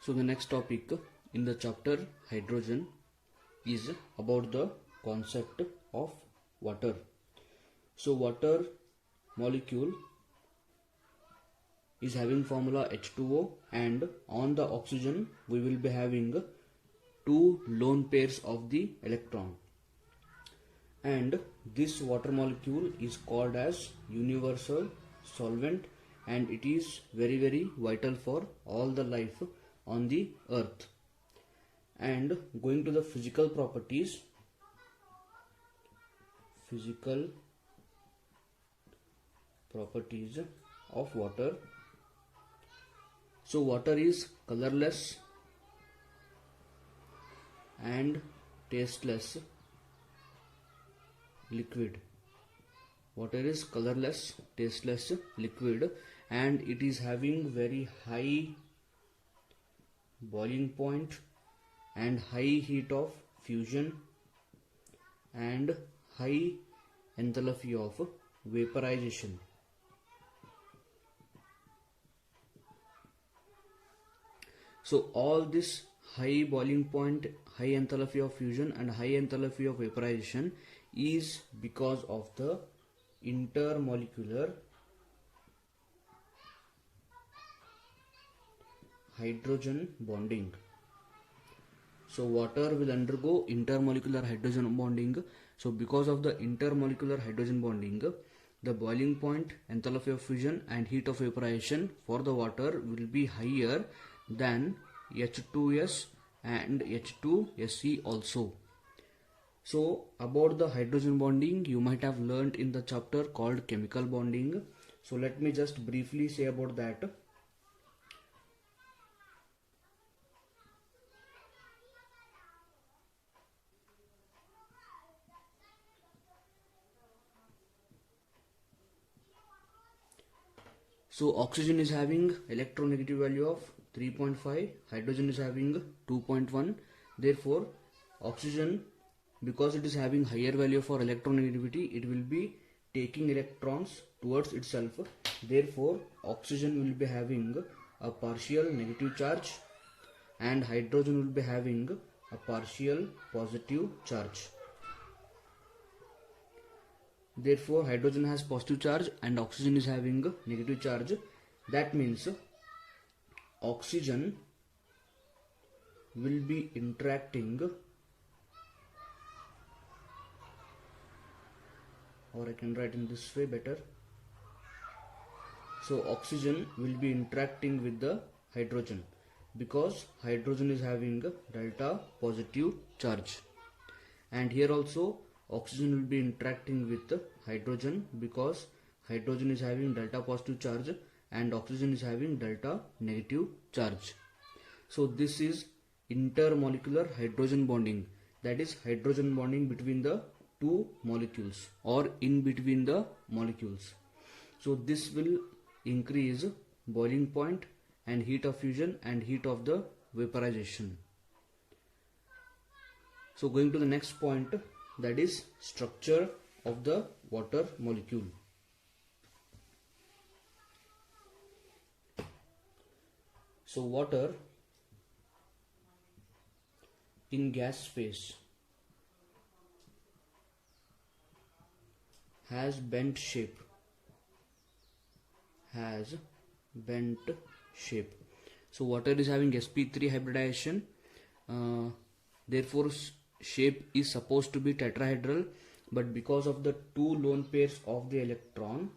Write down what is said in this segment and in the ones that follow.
So the next topic in the chapter hydrogen is about the concept of water. So water molecule is having formula H2O, and on the oxygen we will be having two lone pairs of the electron, and this water molecule is called as universal solvent, and it is very vital for all the life on the earth. And going to the physical properties of water. So water is colorless and tasteless liquid. Water is colorless, tasteless liquid, and it is having very high boiling point and high heat of fusion and high enthalpy of vaporization. So all this high boiling point, high enthalpy of fusion and high enthalpy of vaporization is because of the intermolecular hydrogen bonding. So water will undergo intermolecular hydrogen bonding. So because of the intermolecular hydrogen bonding, the boiling point, enthalpy of fusion and heat of vaporization for the water will be higher than H2S and H2SE also. So about the hydrogen bonding, you might have learnt in the chapter called chemical bonding. So let me just briefly say about that. So oxygen is having electronegative value of 3.5, hydrogen is having 2.1. Therefore oxygen, because it is having higher value for electronegativity, it will be taking electrons towards itself. Therefore oxygen will be having a partial negative charge and hydrogen will be having a partial positive charge. Therefore hydrogen has positive charge and oxygen is having negative charge. That means oxygen will be interacting, or I can write in this way better. So oxygen will be interacting with the hydrogen because hydrogen is having delta positive charge, and here also oxygen will be interacting with hydrogen because hydrogen is having delta positive charge and oxygen is having delta negative charge. So this is intermolecular hydrogen bonding, that is hydrogen bonding between the two molecules or in between the molecules. So this will increase boiling point and heat of fusion and heat of the vaporization. So going to the next point, that is structure of the water molecule. So water in gas phase has bent shape. So water is having sp3 hybridization, therefore shape is supposed to be tetrahedral, but because of the two lone pairs of the electron,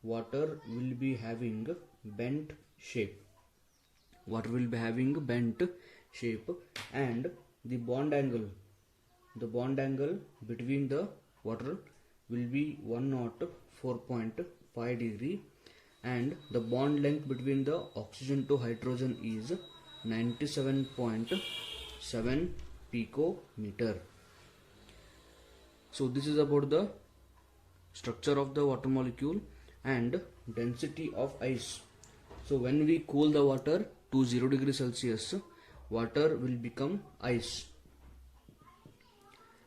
water will be having bent shape. And the bond angle between the water will be 104.5 degree, and the bond length between the oxygen to hydrogen is 97.7 picometer. So this is about the structure of the water molecule and density of ice. So when we cool the water to 0 degree Celsius, water will become ice,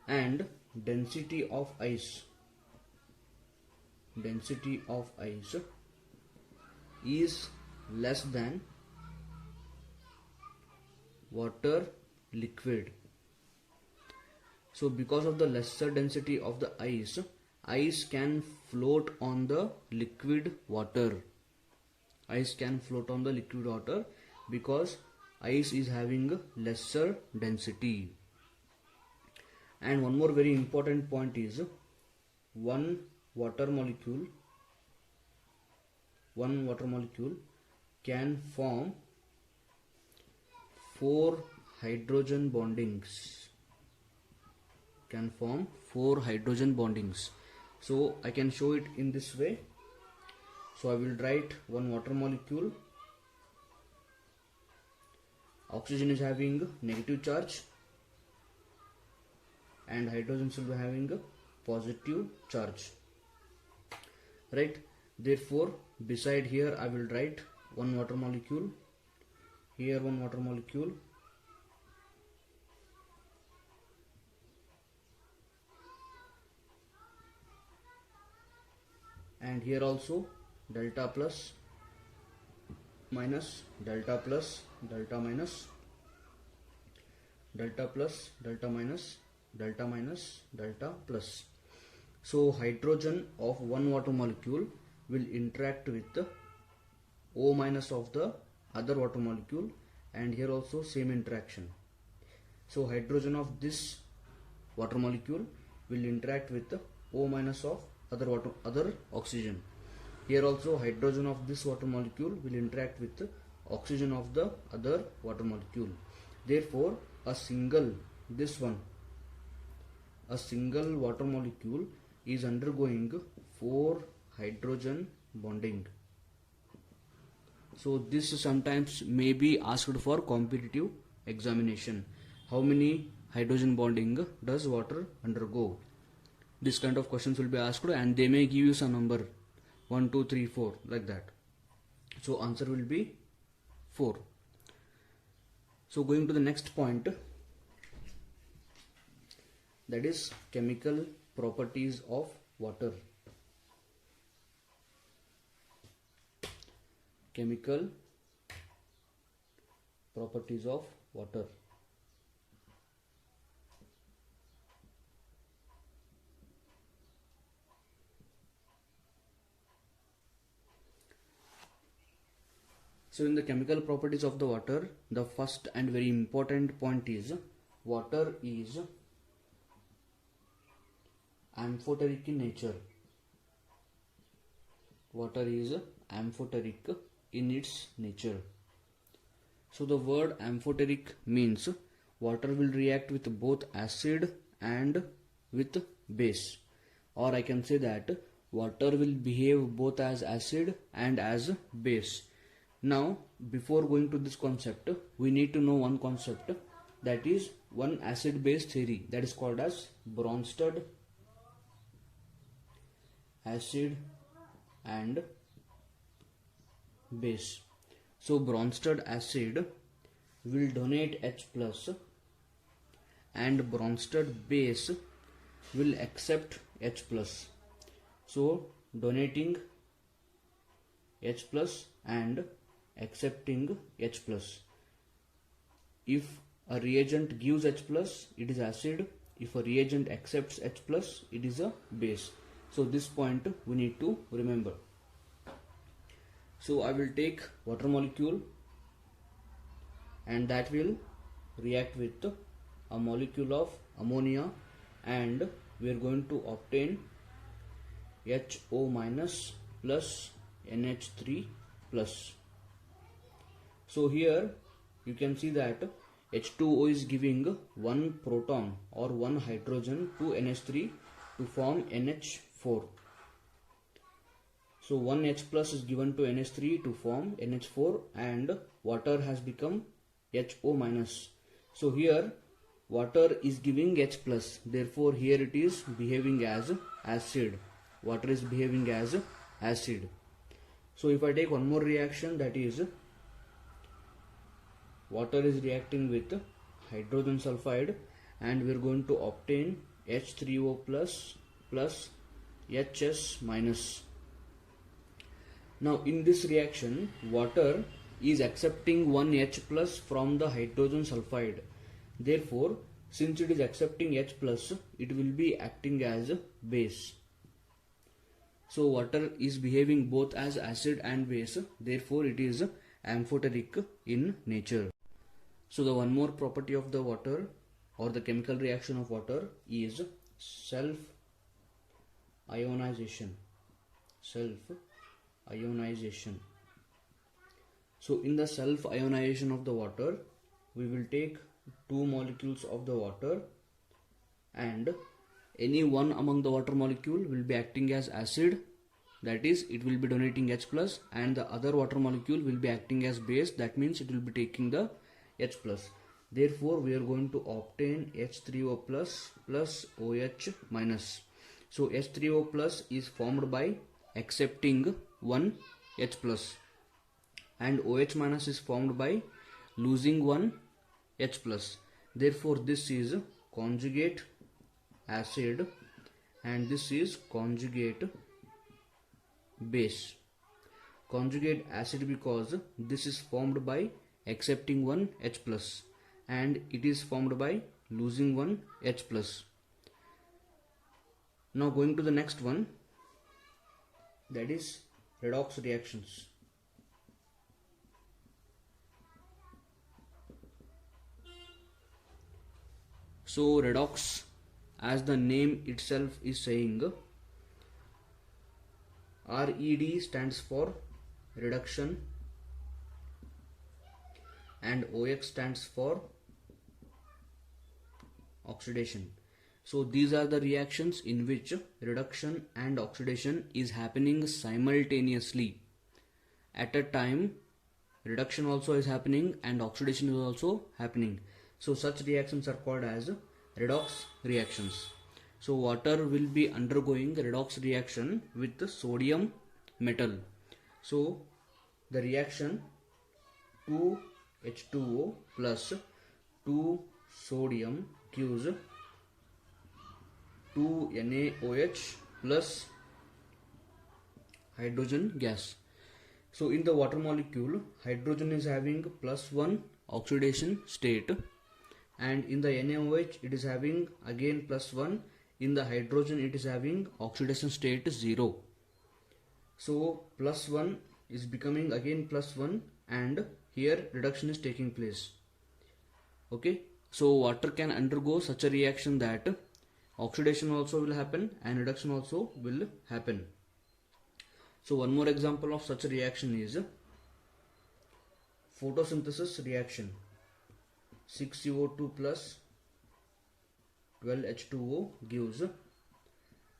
and density of ice is less than water liquid. So because of the lesser density of the ice can float on the liquid water. Ice can float on the liquid water because ice is having lesser density. And one more very important point is one water molecule can form 4 hydrogen bondings. So I can show it in this way. So I will write one water molecule. Oxygen is having negative charge and hydrogens will be having a positive charge, right? Therefore beside here I will write one water molecule, here one water molecule, and here also delta plus minus, delta plus, delta minus, delta plus, delta minus, delta minus, delta plus. So hydrogen of one water molecule will interact with the O minus of the other water molecule, and here also same interaction. So hydrogen of this water molecule will interact with the O minus of other oxygen. Here also hydrogen of this water molecule will interact with the oxygen of the other water molecule. Therefore a single water molecule is undergoing 4 hydrogen bonding. So this sometimes may be asked for competitive examination. How many hydrogen bonding does water undergo? This kind of questions will be asked, and they may give you some number 1, 2, 3, 4 like that. So answer will be 4. So going to the next point, that is chemical properties of water. Chemical properties of water. So in the chemical properties of the water, the first and very important point is water is amphoteric in nature. Water is amphoteric in its nature. So the word amphoteric means water will react with both acid and with base, or I can say that water will behave both as acid and as base. Now before going to this concept, we need to know one concept, that is one acid base theory, that is called as Bronsted acid and base. So Bronsted acid will donate H plus and Bronsted base will accept H plus. So donating H plus and accepting H plus. If a reagent gives H plus, it is acid. If a reagent accepts H plus, it is a base. So this point we need to remember. So I will take water molecule, and that will react with a molecule of ammonia, and we are going to obtain HO minus plus NH3 plus. So here you can see that H2O is giving 1 proton or 1 hydrogen to NH3 to form NH4. So 1 H plus is given to NH3 to form NH4, and water has become HO minus. So here water is giving H plus, therefore here it is behaving as acid. Water is behaving as acid. So if I take one more reaction, that is water is reacting with hydrogen sulfide, and we are going to obtain H3O plus plus HS minus. Now in this reaction, water is accepting one H plus from the hydrogen sulfide. Therefore, since it is accepting H plus, it will be acting as base. So water is behaving both as acid and base, therefore it is amphoteric in nature. So the one more property of the water or the chemical reaction of water is self-ionization. Self-ionization. So in the self-ionization of the water, we will take two molecules of the water, and any one among the water molecule will be acting as acid, that is it will be donating H plus, and the other water molecule will be acting as base, that means it will be taking the H plus. Therefore we are going to obtain H3O plus plus OH minus. So H3O plus is formed by accepting one H plus, and OH minus is formed by losing one H plus. Therefore this is conjugate acid and this is conjugate base. Conjugate acid because this is formed by accepting one H plus and it is formed by losing one H plus. Now going to the next one, that is redox reactions. So redox, as the name itself is saying, RED stands for reduction and OX stands for oxidation. So these are the reactions in which reduction and oxidation is happening simultaneously. At a time, reduction also is happening and oxidation is also happening. So such reactions are called as redox reactions. So water will be undergoing redox reaction with the sodium metal. So the reaction 2H2O plus 2 sodium gives 2 NaOH plus hydrogen gas. So in the water molecule, hydrogen is having +1 oxidation state, and in the NaOH it is having again +1. In the hydrogen it is having oxidation state 0. So +1 is becoming again +1 and here reduction is taking place. Okay, so water can undergo such a reaction that oxidation also will happen and reduction also will happen. So one more example of such a reaction is photosynthesis reaction. 6CO2 plus 12H2O gives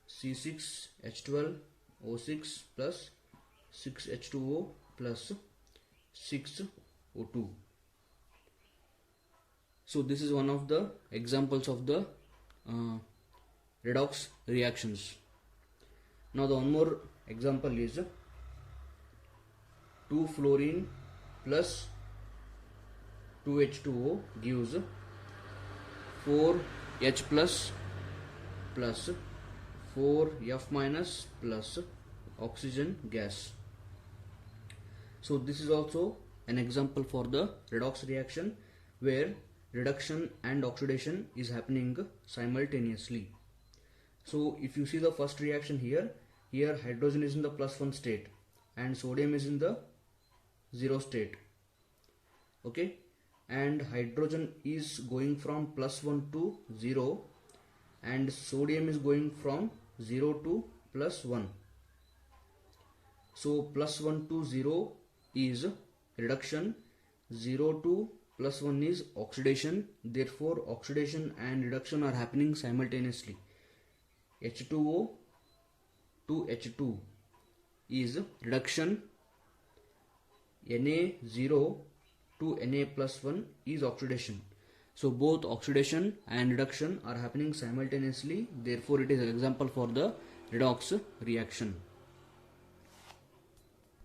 C6H12O6 plus 6H2O plus 6O2. So this is one of the examples of the redox reactions. Now the one more example is 2 fluorine plus 2H2O gives 4H plus plus 4F minus plus oxygen gas. So this is also an example for the redox reaction where reduction and oxidation is happening simultaneously. So if you see the first reaction here hydrogen is in the +1 state and sodium is in the 0 state. Okay, and hydrogen is going from +1 to 0 and sodium is going from 0 to +1. So +1 to 0 is reduction, 0 to +1 is oxidation. Therefore oxidation and reduction are happening simultaneously. H2O to H2 is reduction, Na0 to Na+1 is oxidation. So both oxidation and reduction are happening simultaneously. Therefore it is an example for the redox reaction.